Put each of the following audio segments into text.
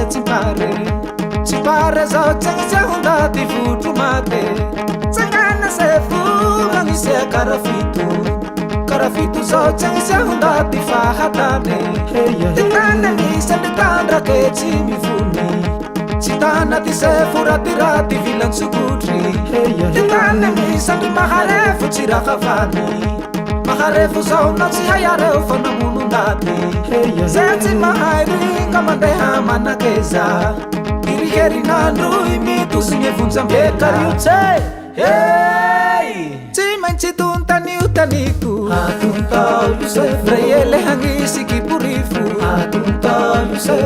tsimpare tsimpare zao tsangisa hundati vutru mate tsangana sefu mangisea karafito zao tsangisa hundati fahatane titana misanditandra ke tsy mivony tsitana ty sefu ratirati vilan sukutri titana misandry maharefu tsy rakavany maharefu zao na tsy hayareo fanamono ndaty zay tsy mahay ringa mandeha manakeza iriherinandro imitosigny vonjam-bekariotsy tsy maintsy tontanio taniko rayele hangisiky porifo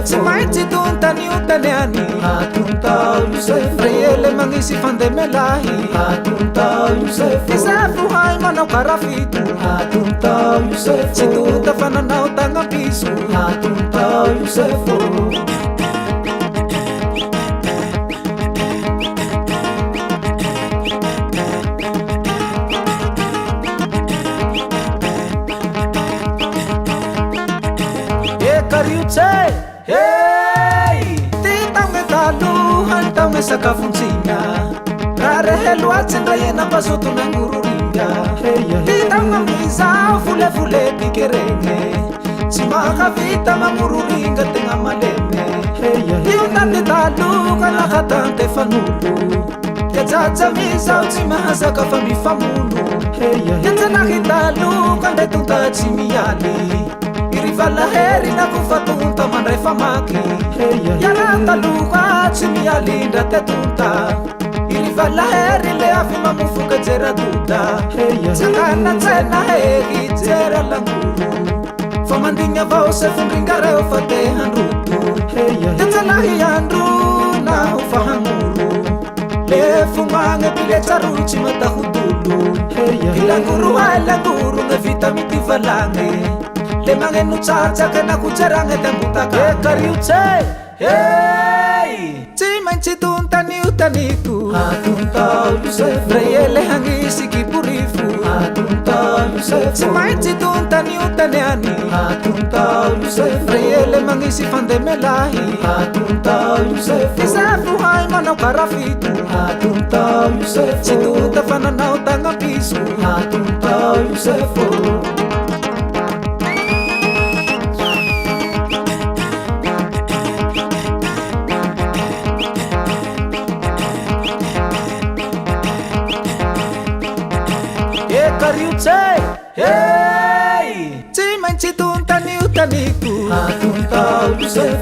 tsy maintsy tontanio taniany rayele mangisy fandemelahy isefo hay manao karafito tsy tonta fananao tagnapiso titaugme sakafontsina rareheloatsindra yenampazotonangururinga titaugmamizao fulefule pikerenge tsy makavita mangururinga tegna maleme iontatitaluka nakatante fanolo tejajamizao tsy mahazaka fa mifamono tejanahitaluka ndetonta tsy mialy irivalaheri nakufatunta mandray famaky yarataluka tsy mialindra tetunta irivalaheri le avy mamofoka jeraduda tsangana tsena hery jera languru fa mandigny avao sefondringareo fa te handroto tejalahy andro na ho fahamoro le fomagna piletsaroy tsy matahodolo ilanguru hay languru na vita mity valagny le magneno tsatsaka na kojaragna tambotaka kariotsy tsy maintsy tontanio taniko rayele hangisiky porifo tsy maintsy tontanio taniany rayele mangisy fandemelahy isefo hay manao karafito tsy tonta fananao tagnapiso tsy maintsy tontanio taniko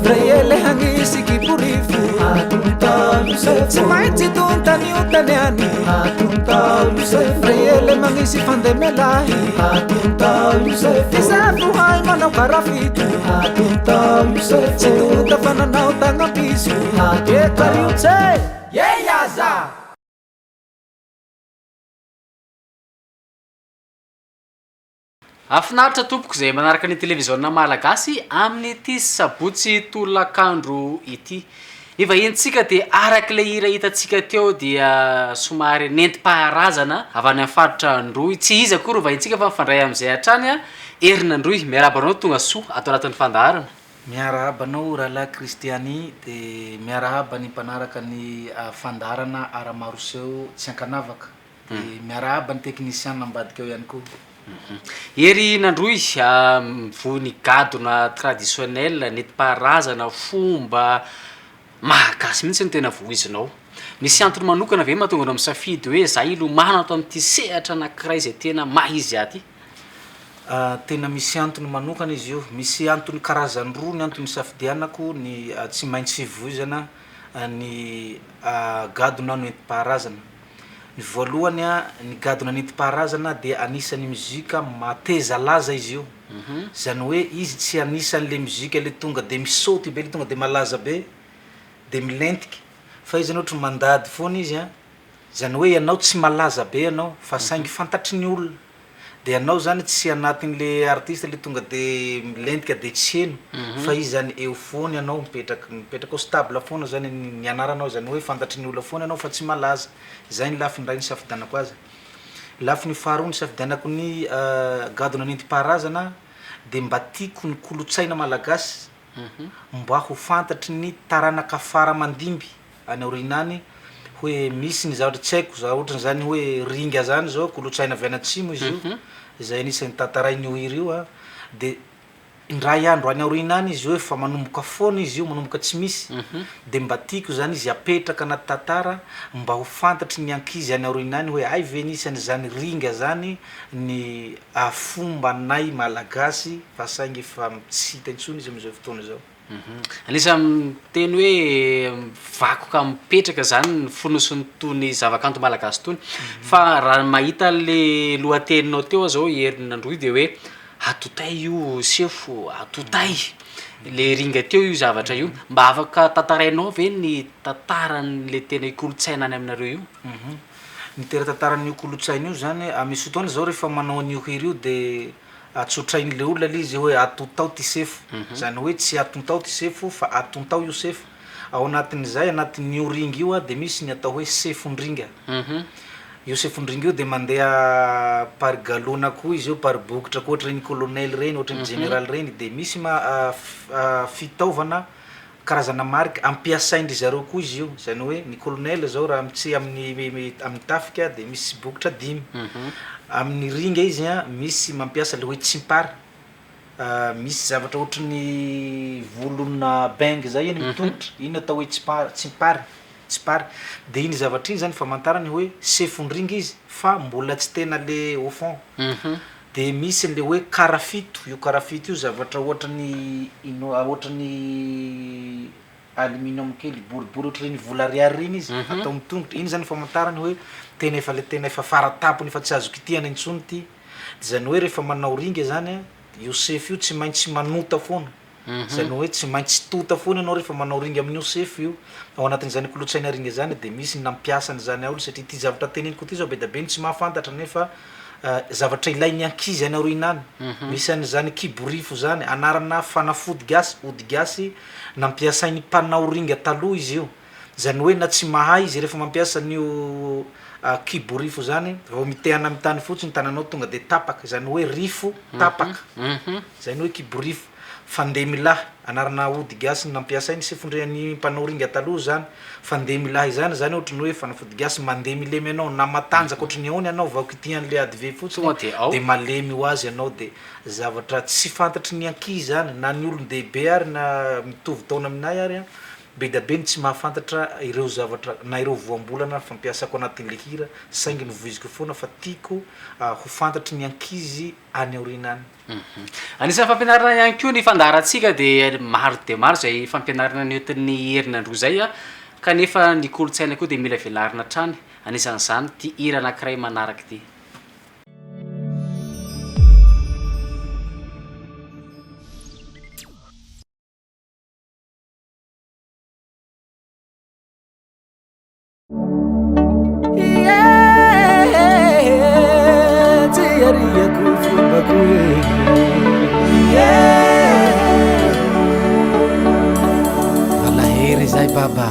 rayele hangisiky porifo tsy maintsy tontanio taniany rayele mangisy fandemelahy isefo hay manao karafito tsy tonta fananao tagnapiso kariotsy yeyaza afinaritra tompoko zay manaraka ny televizionna malagasy amin'ny ity sabotsy tolakandro ity ny vahintsika dia arak'ilay hira hitatsika teo dia somary nentim-paharazana avy any amin'ny faritra Androy tsy izy akory vahintsika fa mifandray amin'izay hatrany Herinandroy miarabanao tonga soa ato anatin'ny fandaharana miarabanao rahalahy Kristiany dia miarahaba ny mpanaraka ny fandaharana Aramaroseho tsy ankanavaka dia miarahaba ny teknisiana ambadika eo ihany koa Herinandroy vony gadona traditionnel nentim-paharazana fomba mahakasy mihitsy ny tena voizinao misy antony manokana ve mahatonga anao misafidy hoe za ilomano ato amin'ity sehatra anankiray zay tena mahizy aty tena misy antony manokana izy io misy antony karazany roa ny antony safidianako ny tsy maintsy fivoizana ny gadona nentim-paharazana ny voalohany ny gadona nentim-paharazana dia anisan'ny muzika mateza laza izy io zany hoe izy tsy anisan'le muzika le tonga de misaoty be le tonga de malaza be de milentiky fa izy anao ohatry mandady foana izy zany hoe ianao tsy malaza be ianao fa saingy fantatry ny olona de ianao zany tsy anatin'le artiste le tonga de milentika de tsy heno fa izy zany eo foana ianao mipetraka ao stable foana zany ny anaranao zany hoe fantatry ny olona foana ianao fa tsy malaza zay ny lafiny ray ny safidianako azy lafiny faharoa ny safidianako ny gadona nentim-paharazana de mba tiako ny kolotsaina malagasy mba ho fantatry ny taranaka afara mandimby any aorinany hoe misy ny zavatra tsy haiko za ohatrany zany hoe ringa zany zao kolotsaina avy anatsimo izy io zay anisan'ny tantarain'io hira io a de indray andro any aorinany izy hoe fa manomboka foana izy io manomboka tsy misy de mba tiako zany izy apetraka anaty tantara mba ho fantatry ny ankizy any aorinany hoe ay ve nisany zany ringa zany ny fomba nay malagasy fa saingy efa tsy hita intsony izy am'izao fotoana zao anisany teny hoe vakoka mipetraka zany ny fonosony tony zavakanto malagasy tony fa raha mahita le lohateninao teo zao herinandroy de hoe atotay io sefo atotay le ringa teo io zavatra io mba afaka tantarainao ve ny tantaran'le tena ikolotsaina any aminareo io ny tena tantaran'io kolotsaina io zany misy fotoana zao rehefa manao an'io hira io de atsotrain'le olona le izy hoe atontao ty sefo zany hoe tsy atontao ty sefo fa atontao io sefo ao anatin'izay anatin'io ringa io a de misy ny atao hoe sefondringa io sefondringa io de mandeha par galona koa izy io par bokotra koa ohatrany colonel reny ohatrany général reny de misy fitaovana karazana marika ampiasaindry zareo koa izy io zany hoe ny colonel zao raha mitsy amin'ny tafika de misy bokotra 5 amin'ny ringa izy a misy mampiasa le hoe tsimpara misy zavatra ohatrany volona beng zay iny mitongotra iny atao hoe tsimpara de iny zavatra iny zany famantarany hoe sefondringa izy fa mbola tsy tena le au fond de misy le hoe karafito io karafito io zavatra ohatrany aluminium kely boribory ohatrany volariary iny izy atao mitongotra iny zany famantarany hoe tena efa faratapony efa tsy azo kitihana intsony ty zany hoe rehefa manao ringa zany io sefo io tsy maintsy manota foana zany hoe tsy maintsy tota foana anao rehefa manao ringa amin'io sefo io ao anatin'izany kolotsaina ringa zany de misy ny nampiasany zany ao satria ty zavatra teneniko ty zao be da be tsy mahafantatra nefa zavatra ilain'ny ankizy any aorinany misy an'izany kiborifo zany anarana fanafody gasy ody gasy nampiasain'ny mpanao ringa taloha izy io zany hoe na tsy mahay izy rehefa mampiasa an'io kiborifo zany vao mitehana amin'ny tany fotsiny tananao tonga de tapaka zany hoe rifo tapaka zany hoe kiborifo fandeha milahy anarana ody gasy nampiasainy sefondrian'ny mpanao ringa taloha zany fandeha milahy zany ohatrany hoe fanafody gasy mandeha milemy anao na matanjaka ohatrany ahoany anao vao kitihan'le adive fotsiny de malemy ho azy anao de zavatra tsy fantatry ny ankizy zany na ny olon-dehibe ary na mitovy taona aminay ary be da be ny tsy mahafantatra ireo zavatra na ireo voambolana fampiasako anatin'le hira saingy novoiziko foana fa tiako ho fantatry ny ankizy any aorinany anisan'ny fampianarana ihany koa ny fandaratsika de maro zay fampianarana ny otin'ny herinandro zay a kanefa ny kolotsaina koa de mila velarina trany anisan'izany ty hira anankiray manaraka ty Alaheri zay baba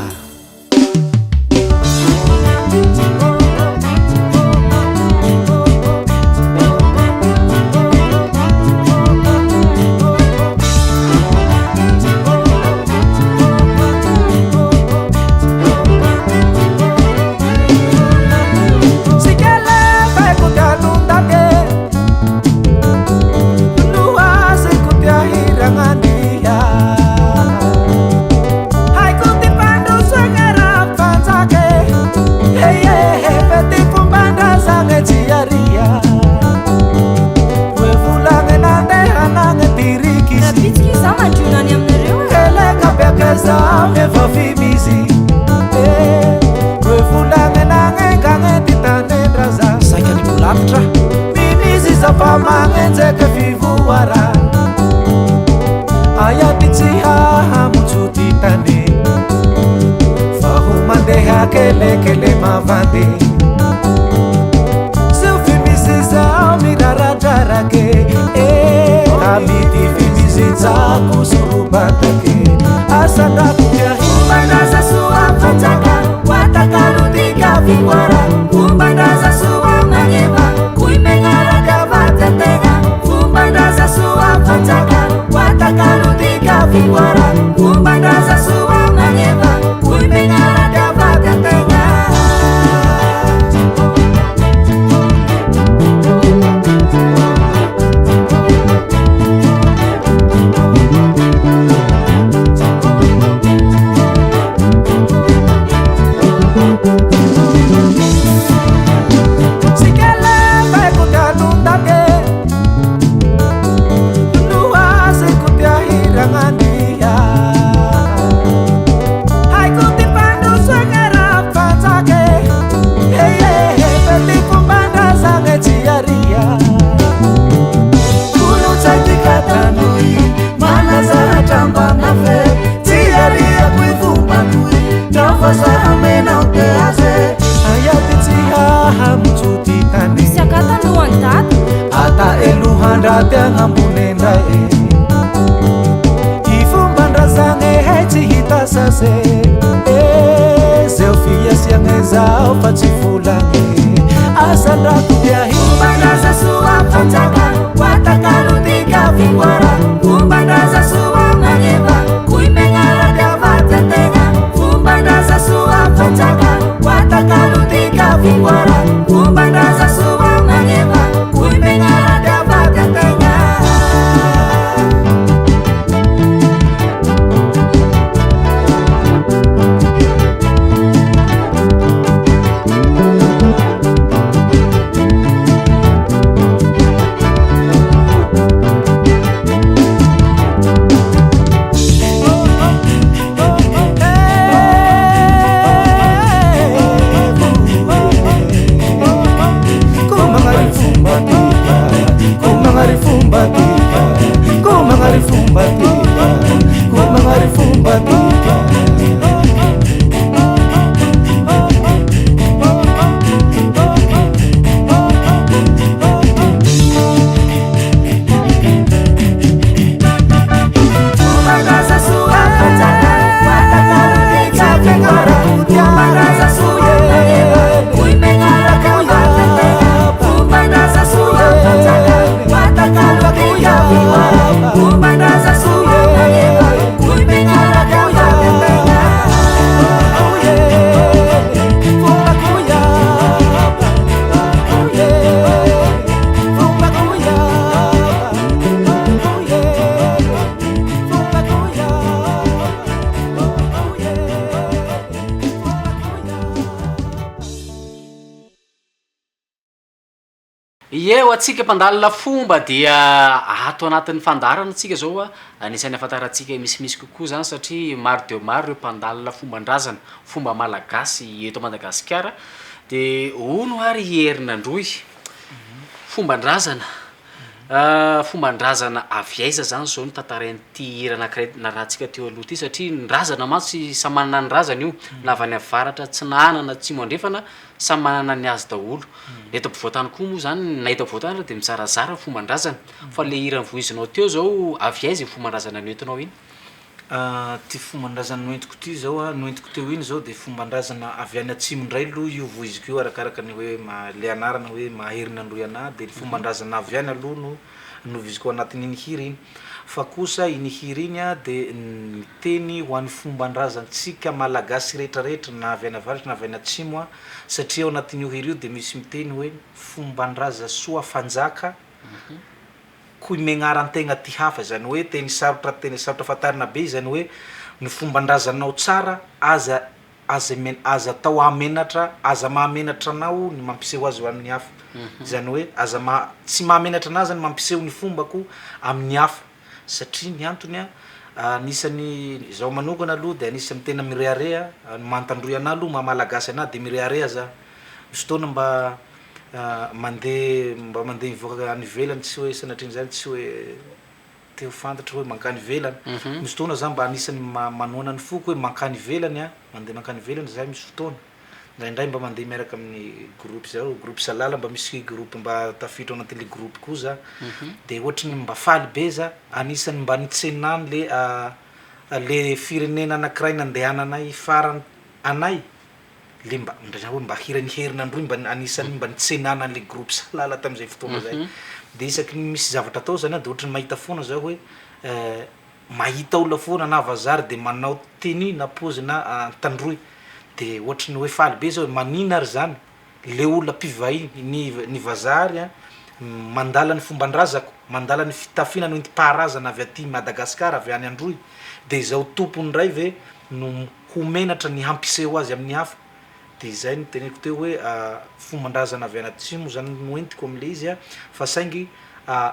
kele mavande sufimisiza mirarajarake amiti fimisiza kusurubatake asadakuya Kumbandaza suwa fataka watakarutika viwara Kumbandaza suwa manyema kuimengara vatetega Kumbandaza suwa fataka watakarutika viwara fivoara fombandraza soa magneva koy megnaraka vady antegna Teangampunendae ifombandrazane hetsy hita sase zeo fiasiagne zao fa tsy volagny asandrako dia fombandraza soa fanjaka hoatakarotika fivoara fombandraza soa magneva koy megnaraka vady antegna fombandraza soa fanjaka hoatakarotika fivoara fombandraza soa magneva koy megnaraka vady antegna eo atsika mpandalina fomba dia ato anatin'ny fandarana atsika zao a anisan'ny afataratsika misimisy kokoa zany satria maro de maro reo mpandalina fombandrazana fomba malagasy eto Madagasikara de ono ary herinandroy fombandrazana fombandrazana avy aiza zany zao ny tantarain'ity hira anankiray narahantsika teo aloha ty satria ndrazana mantsy samy manana ny razana io na avy any avaratra tsy nanana tsimo andrefana samy manana ny azy daholo eto ampovoantany koa moa zany na eto ampovoantany de mitsarazara fombandrazana fa le hira nivoizinao teo zao avy aiza fombandrazana noentinao iny ty fombandrazana noentiko ty zao a noentiko teo iny zao de fombandrazana avy any atsimo ndray aloha io voiziko io arakaraka ny hoe le anarana hoe maherinandroy ana de fombandrazana avy any aloha no noviziko anatin'iny hira iny fa kosa iny hira iny a de miteny ho an'ny fombandrazantsika malagasy rehetrarehetra na avy any avaratra na avy any atsimo a satria ao anatin'io hira io de misy miteny hoe fombandraza soa fanjaka koy megnarantegna ty hafa zany hoe teny sarotra fatarina be zany hoe ny fombandrazanao tsara aza tao amenatra aza mahamenatra anao ny mampiseho azy ho amin'ny hafa zany hoe tsy mahamenatra anazy zany mampiseho ny fombako amin'ny hafa satria ny antony a anisany zao manokana aloha de anisany tena mirearea mantandroy ana aloha mahamalagasy ana de mirearea za misy fotoana mba mandeha mivoaka any ivelany tsy hoe sanatriny zany tsy hoe teo fantatra hoe mankany ivelany misy fotoana za mba anisany manoana ny foko hoe mankany ivelany a mandeha mankany ivelany zay misy fotoana ndraindray mba mandeha miaraka amin'ny groupe zao groupe salala mba misy groupe mba tafiditra anatin'le groupe koa za de ohatrany mba faly be za anisany mba nitsenany le firenena anankiray nandehananay farany anay le mba ndraindray hoe mba hirany herinandroy mba anisany mba nitsenana an'le groupe salala tam'izay fotoana zay de isaky misy zavatra atao zany de ohatrany mahita foana zao hoe mahita olona foana na vazary de manao teny na pozy na tandroy de ohatrany hoe faly be zao manina ary zany le olona mpivahiny ny vazary mandala ny fomban-drazako mandala ny fitafiana no enti-paharazana avy aty Madagasikara avy any Androy de zao tompony ray ve no homenatra ny hampiseho azy amin'ny hafa de zay ny teneko teo hoe fomban-drazana avy any atsimo zany no entiko am'le izy fa saingy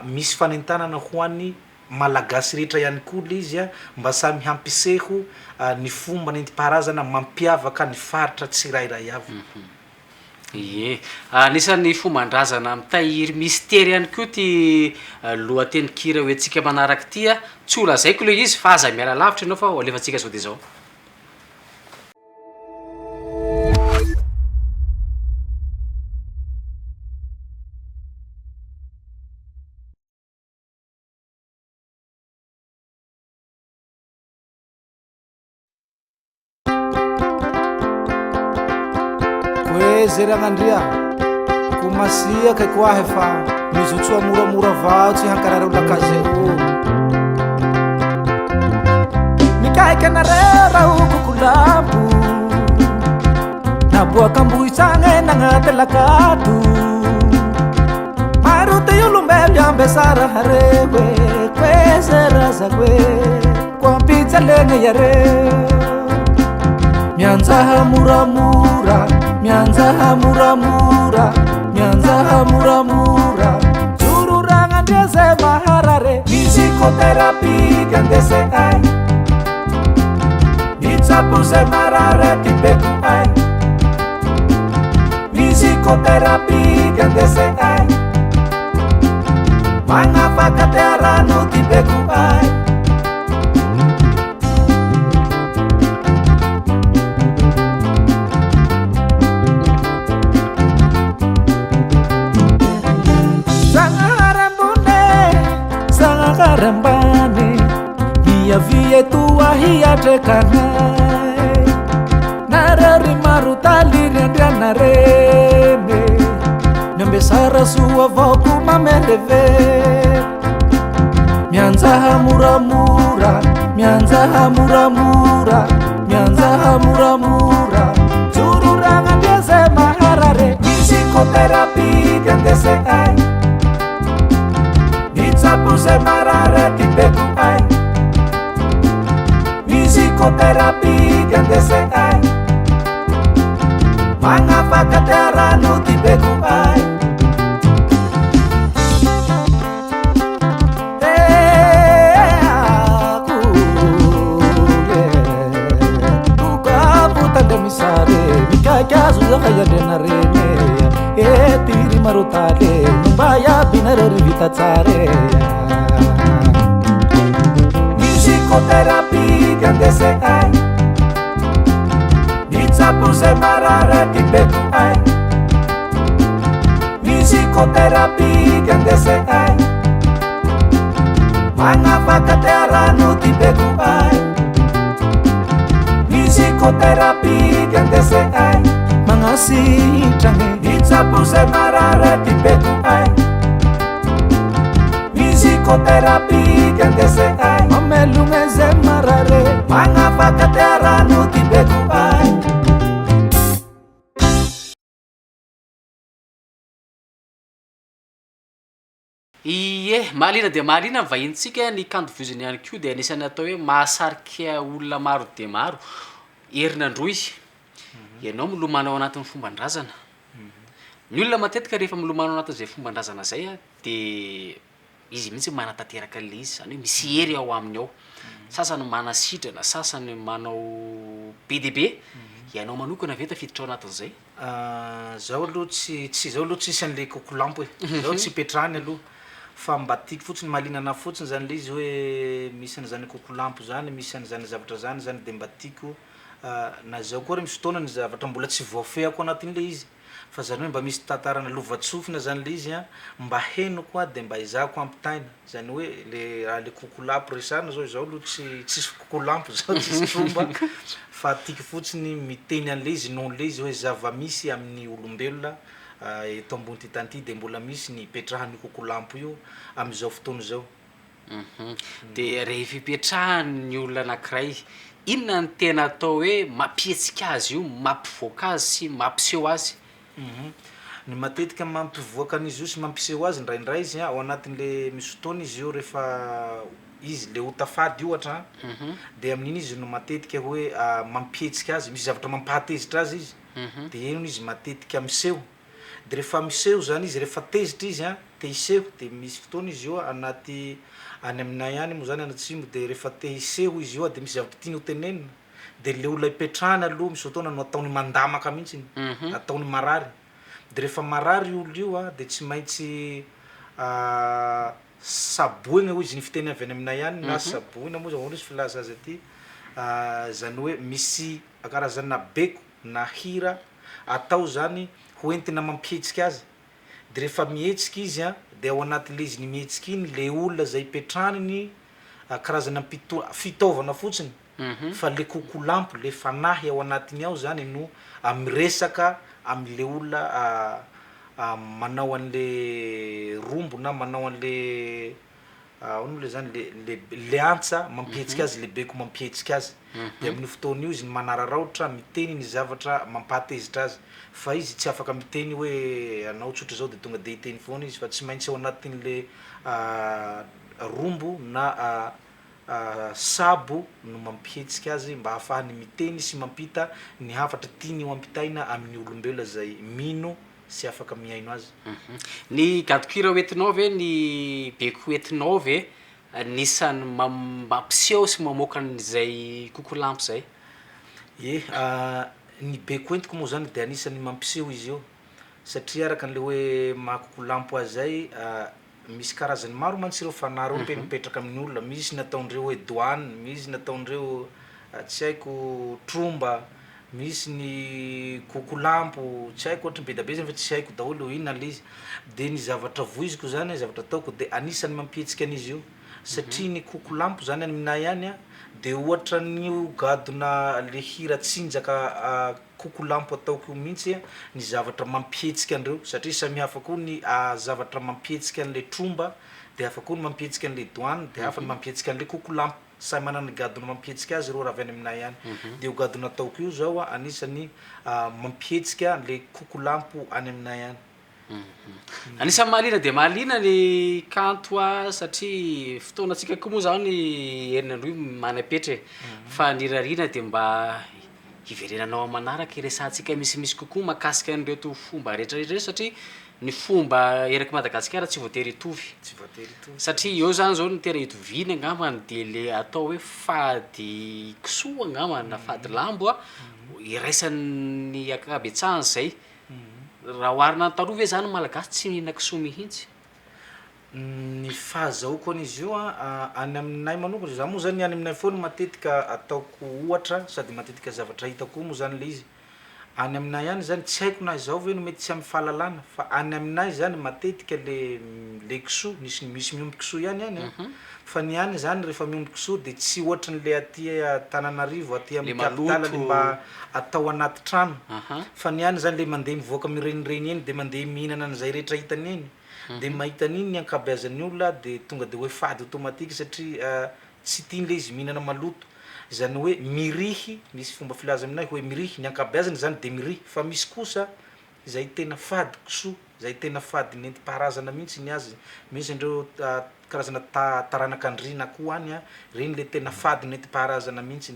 misy fanentanana ho an'ny malagasy rehetra ihany koa le izy mba samy hampiseho ny fomba nenti-paharazana mampiavaka ny faritra tsirairay avy. Ie, anisan'ny fomban-drazana mitahiry mystère ihany koa ty lohateny kira hoe tsika manaraky ty tsy ho lazaiko le izy fa aza miala lavitra ianao fa alefantsika zao de zao. Zery agnandria ko masiaka ko ahe fa mizotsoa moramora vao tsy hankarary olakazeo mikaiky anareo raha kokolambo naboaka ambohitsagna nagnaty lakato maroto olombelo ambesara harewe kwezerazakoe kwampitsalena yareo mianjaha muramura mianjaha muramura mianjaha muramura sururanga ndeze maharare musicotherapie gandese ai nitsapuse marare tibeku ai musicotherapie gandese ai mangapakatearano tibeku ai rambane via via tua hiatrekanai narari marutali riandianarene nyambesara sua voku mamereve mianzaha muramura mianzaha muramura mianzaha muramura sururanga ndeze maharare musicotherapie gandese ai Nitsapuse marare tibeku ai musicotherapie gandese ai mangapakatearano tibeku ai aku ukaputande misare mikakazuzahayandenarene tiri marutale mbaya binarori vitatsare musicotherapie gandese ai nitsapuse marare tibeku ai musicotherapie gandese ai mangapakatearano tibeku ai musicotherapie gandese ai mangasitrange nitsapuse marare tibeku ai musicotherapie gandese ai mamelungeze marare mangapakatearano tibeku ai Ie, malina dia malina ny vahintsika ny canto vision ihany koa dia anisany atao hoe mahasarika olona maro dia maro herinandroy ianao milomanao anatin'ny fomban-drazana ny olona matetika rehefa milomanao anatin'izay fomban-drazana zay dia izy mihitsy manatanteraka le izy zany hoe misy hery ao aminy ao sasany manasitrana sasany manao be dia be ianao manokana ve tafiditra ao anatin'izay zao aloha tsy zao aloha tsisy an'le kokolampo e zao tsy petrahany aloha fa mba tiako fotsiny mahalinana fotsiny zany le izy hoe misy an'izany kokolampo zany misy an'izany zavatra zany zany de mba tiako na zao koa ry misy fotoana ny zavatra mbola tsy voafehako anatin'le izy fa zany hoe mba misy tantarana lovatsofina zany le izy mba heno koa de mba izahako ampitaina zany hoe le kokolampo resarina zao zao aloha tsisy kokolampo zao tsisy tromba fa tiako fotsiny miteny an'le izy non'le izy hoe zava-misy amin'ny olombelona eto ambony ty tany ty de mbola misy ny petrahany kokolampo io am'izao fotoana zao de rehefa ipetrahany olona anankiray inona ny tena atao hoe mampietsika azy io mampivoaka azy sy mampiseho azy ny matetika mampivoaka an'izy io sy mampiseho azy ndraindray izy ao anatin'le misy fotoana izy io rehefa izy le hotafady ohatra de amin'iny izy no matetika hoe mampietsika azy misy zavatra mampahatezitra azy izy de eno izy matetika miseho de rehefa miseho zany izy rehefa tezitra izy te hiseho de misy fotoana izy io anaty any aminay any moa zany anatsimo de rehefa te hiseho izy io de misy zavatra tiany ho tenenina de le olona ipetrahana aloha misy fotoana no ataony mandamaka mihitsy ataony marary de rehefa marary olo io de tsy maintsy saboigna hoy izy ny fiteny avy any aminay any na saboina moa zany izy filaza azy aty zany hoe misy karazana beko na hira atao zany hoentina mampihetsika azy de rehefa mihetsika izy de ao anatin'le izy ny mihetsika iny le olona zay ipetrahany karazana fitaovana fotsiny fa le kokolampo le fanahy ao anatiny ao zany no miresaka am'le olona manao an'le rombo na manao an'le ono le zany le antsa mampihetsika azy le beko mampihetsika azy de amin'ny fotoana io izy ny manararaotra miteny ny zavatra mampahatezitra azy fa izy tsy afaka miteny hoe anao tsotra zao de tonga de hiteny foana izy fa tsy maintsy ao anatin'le rombo na sabo no mampihetsika azy mba ahafahany miteny sy mampita ny hafatra tiany ho ampitaina amin'ny olombelona zay mino sy afaka miaino azy ny gadokira hoentinao ve ny beko hoentinao ve nisany mampiseho sy mamoaka an'izay kokolampo zay ny beko entiko moa zany de anisany mampiseho izy io satria araka an'le hoe mahakokolampo azay misy karazany maro mantsy ireo fanaro mipetraka amin'ny olona misy nataondreo hoe douane misy nataondreo tsy haiko tromba misy ny kokolampo tsy haiko ohatra be da be zany fa tsy haiko daholo inona le izy de ny zavatra voiziko zany zavatra ataoko de anisany mampietsika an'izy io satria ny kokolampo zany aminay any de ohatra ny gadona le hira tsinjaka kokolampo ataoko io mihitsy ny zavatra mampietsika andreo satria samihafa koa ny zavatra mampietsika an'le tromba de hafa koa ny mampietsika an'le douane de hafa ny mampietsika an'le kokolampo samy manana ny gadona mampietsika azy reo raha avy any aminay any de io gadona ataoko io zao anisany mampietsika le kokolampo any aminay any anisany malina de malina ny kanto satria fotoanatsika koa moa zany herinandro io manapetra fa nirarina de mba hiverenanao amanaraka iresantsika misimisy kokoa makasika an'ireo to fomba rehetrarehetra satria ny fomba eraky Madagasikara tsy voatery hitovy satria eo zany zao ny tena hitoviny angambany de le atao hoe fady kisoa angambany na fady lambo iraisan'ny akabetsahany zay raha oharina ny taloha ve zany malagasy tsy mihina kisoa mihitsy ny fahazahoako an'izy io any aminay manokana za moa zany any aminay foana matetika ataoko ohatra sady matetika zavatra hitako moa zany le izy any aminay any zany tsy haiko na zao ve no mety tsy amy fahalalana fa any aminay zany matetika le kisoa misy miomby kisoa ihany any fa ny any zany rehefa miomby kisoa de tsy ohatran'le aty Tananarivo aty amin'ny capitale le mba atao anaty trano fa ny any zany le mandeha mivoaka mirenireny eny de mandeha mihinana an'izay rehetra hitany eny de mahita an'iny ny ankabeazan'ny olona de tonga de hoe fady automatique satria tsy tiany le izy mihinana maloto zany hoe mirihy misy fomba filaza aminay hoe mirihy ny ankabeazany zany de mirihy fa misy kosa zay tena fady kisoa zay tena fady nentim-paharazana mihitsy ny azy misy andreo karazana taranak'andriana koa any reny le tena fady nentim-paharazana mihitsy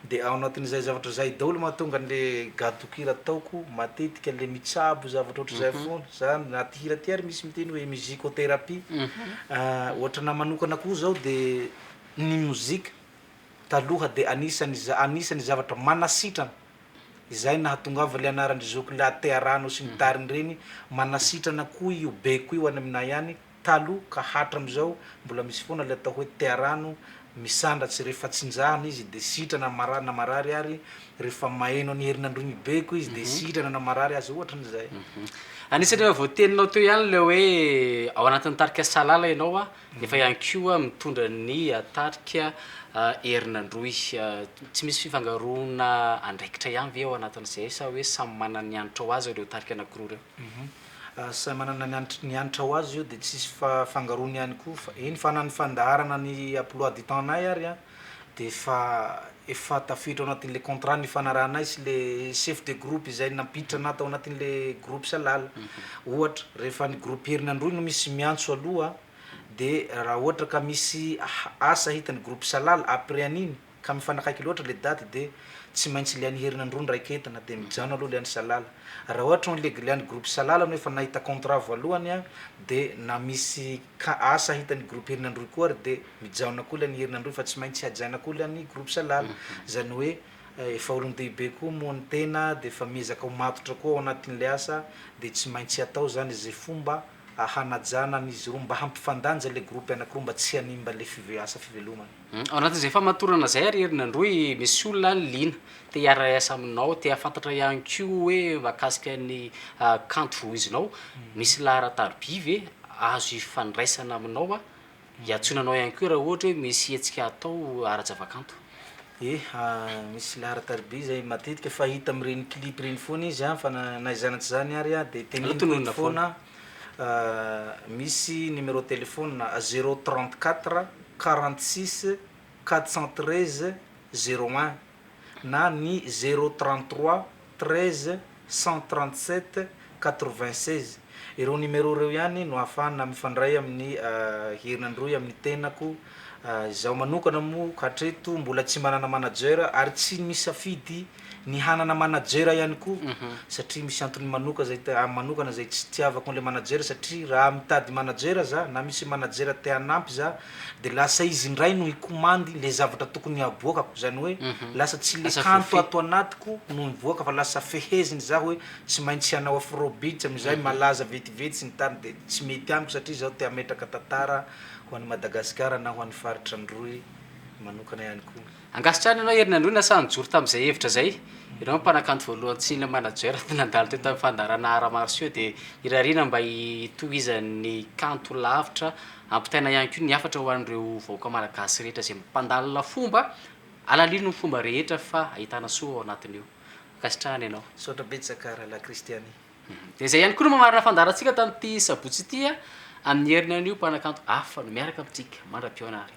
de ao anatin'izay zavatra zay daholo mahatonga an'le gadokira ataoko matetika le mitsabo zavatra ohatra zay foana zany na ty hira ty ary misy miteny hoe musicothérapie ohatra na manokana koa zao de ny mozika taloha de anisany zavatra manasitrana izay nahatongava le anarany zoko le atearano sy ny tariny reny manasitrana koa io beko io any aminay any taloha ka hatra am'izao mbola misy foana le atao hoe tearano misandratsy rehefa tsinjahana izy de sitrana na marary ary rehefa maheno ny herinandro mibeko izy de sitrana na marary azy ohatra n'izay anisany efa voateninao teo ihany le hoe ao anatin'ny tarika salala ianao nefa ihany koa mitondra ny tarika herinandroy tsy misy fifangaroana andraikitra ihany ve ao anatin'izay sa hoe samy manana ny anitra ao azy ireo tarika anankiroa reo Sa manana nianatra ho azy io de tsisy fangarony ihany koa fa iny fanany fandaharana ny emploi du temps nay ary a de efa tafiditra ao anatin'le contrat ny fanarahanay sy le chef de groupe izay nampiditra ana tao anatin'le groupe salala ohatra rehefa ny groupe herinandroy no misy miantso aloha de raha ohatra ka misy asa hitany groupe salala après an'iny ka mifanakaiky loatra le daty de tsy maintsy liany herinandroy ndraiky entana de mijano aloha liany salala raha ohatra le liany groupe salala no efa nahita contrat voalohany a de na misy asa hitany groupe herinandroy koa ary de mijano koa liany herinandroy fa tsy maintsy hajaina koa liany groupe salala zany hoe efa olony dehibe koa moa ny tena de efa miezaka ho matotra koa ao anatin'le asa de tsy maintsy atao zany zay fomba hanajana n'izy roa mba hampifandanja le groupe anankiroa mba tsy hanimba le asa fivelomana. Ao anatin'izay famatorana zay ary herinandroy misy olona ny lina te hiara-iasa aminao te hafantatra ihany koa hoe mahakasika ny kanto voizinao misy laharatarby ve azo ifandraisana aminao a hiantsonanao ihany koa raha ohatra hoe misy hetsika atao ara-javakanto. Misy laharatarby zay matetika fa hita amin'ireny clip reny foana izy fa naizanatsy zany ary a de tenenina foana misy numéro téléphone 034 46 413 01 na ny 033 13 137 96 ireo numéro reo ihany no ahafahana mifandray amin'ny herinandroy amin'ny tenako zaho manokana mo katreto mbola tsy manana manager ary tsy misafidy ny hanana manager ihany koa satria misy antony manokana zay tsy tiavako le manager satria raha mitady manager za na misy manager te hanampy za de lasa izy ndray no hikomandy le zavatra tokony aboakako zany hoe lasa tsy le kanto ato anatiko no mivoaka fa lasa feheziny za hoe tsy maintsy hanao afrobeat amizay malaza vetivety sy ny tany de tsy mety amiko satria zaho te hametraka tantara ho an'ny Madagasikara na ho an'ny faritra androy manokana ihany koa. Angasitrany anao herinandroy na sa nijory tam'izay hevitra zay ianao mpanakanto voalohany tsy na manager nandalo teo tamin'ny fandarana ara-marsio de irarina mba hitohizan'ny kanto lavitra ampitaina ihany koa ny afatra ho an'ireo vahoaka malagasy rehetra zay mpandalina fomba alalino ny fomba rehetra fa ahitana soa ao anatin'io. Angasitrany ianao sotra betsaka rahalahy Kristiany. De zay ihany koa no mamarina fandarantsika tamin'ity sabotsy ity a amin'ny herinan'io mpanakanto afa no miaraka amintsika mandra-pionary.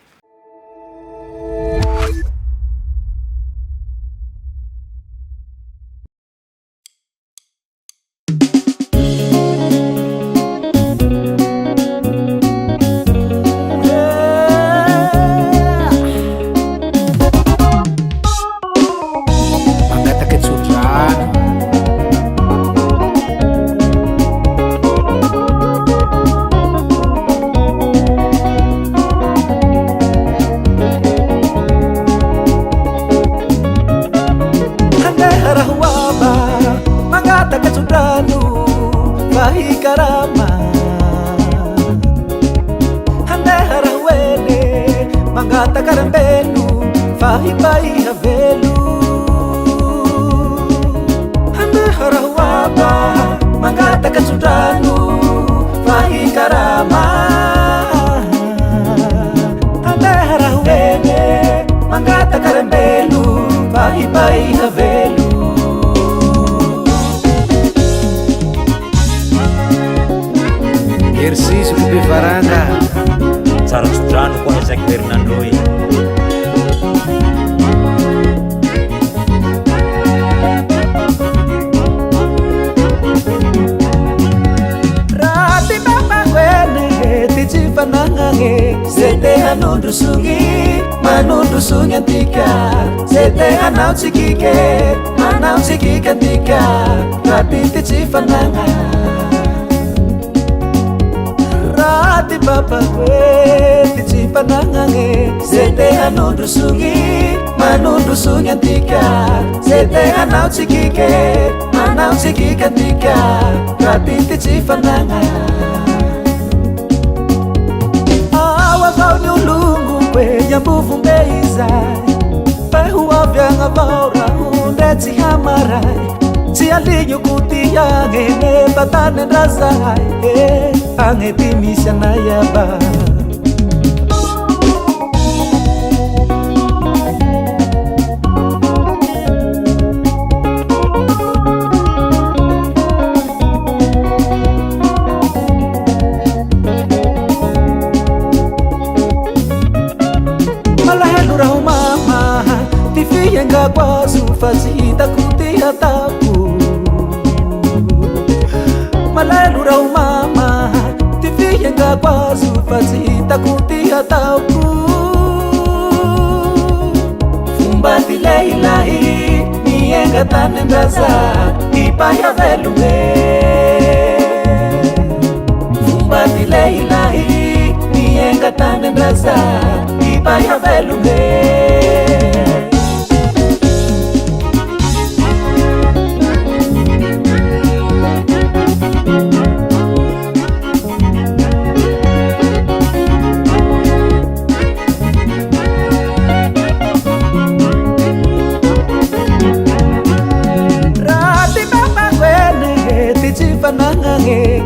Exercício de varanda. Tsara tsodrano koa zaiky herinandroy. Raty mapahuene ty tsy fanagnane zay te hanondro songy manondro songy antika zay te hanao tsikike manao tsikika antika raty ty tsy fanagna raty mapahuene ty tsy fanagnane zay te hanondro songy manondro songy antika zay te hanao tsikike manao tsikika antika raty ty tsy fanagna Ni ulungu kwe yambuvu mbeizai Pehu avyanga vaura hundetsi hamarai Si alinyo kuti yange ne batane razai Ange timisya na yaba fianga quaso fazita kutia tapu Malalura o mama Ti fianga quaso fazita kutia tapu Fumbati leilahi Mienga tanembraza Ipaya velume Fumbati leilahi Mienga tanembraza Ipaya velume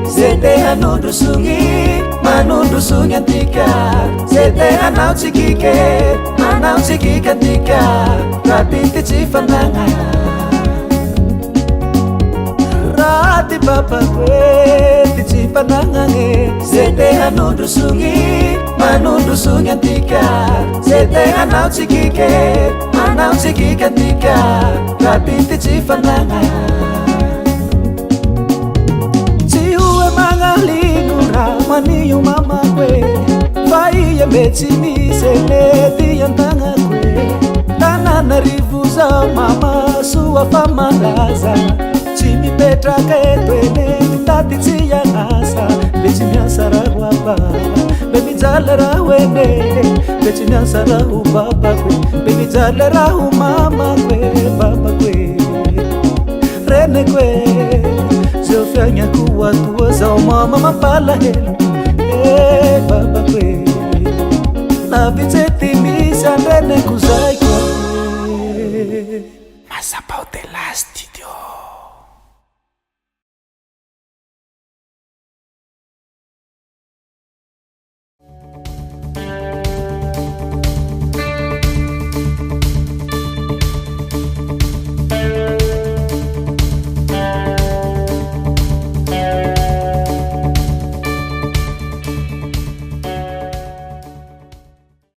Zete anundu sungi, manundu sungi antika Zete anau tsikike, manau tsikike antika Rapiti cifananga Rati papa kwe, ticifananga nge Zete anundu sungi, manundu sungi antika Zete anau tsikike, manau tsikike antika Rapiti cifananga Maniyo mama kwe Fai ya meti mi se leti yantanga kwe Tana na rivuza mama suwa fama laza Chimi petra ketwene Tati tia nasa Bechi miasara wapa Baby jalera wene Bechi miasara hu baba kwe Baby jalera hu mama kwe Baba kwe Rene kwe Sofia kuwa tua za mama mapala helu Baba kwe Na vizeti misa ndene kuzai kwa Masapa Hotel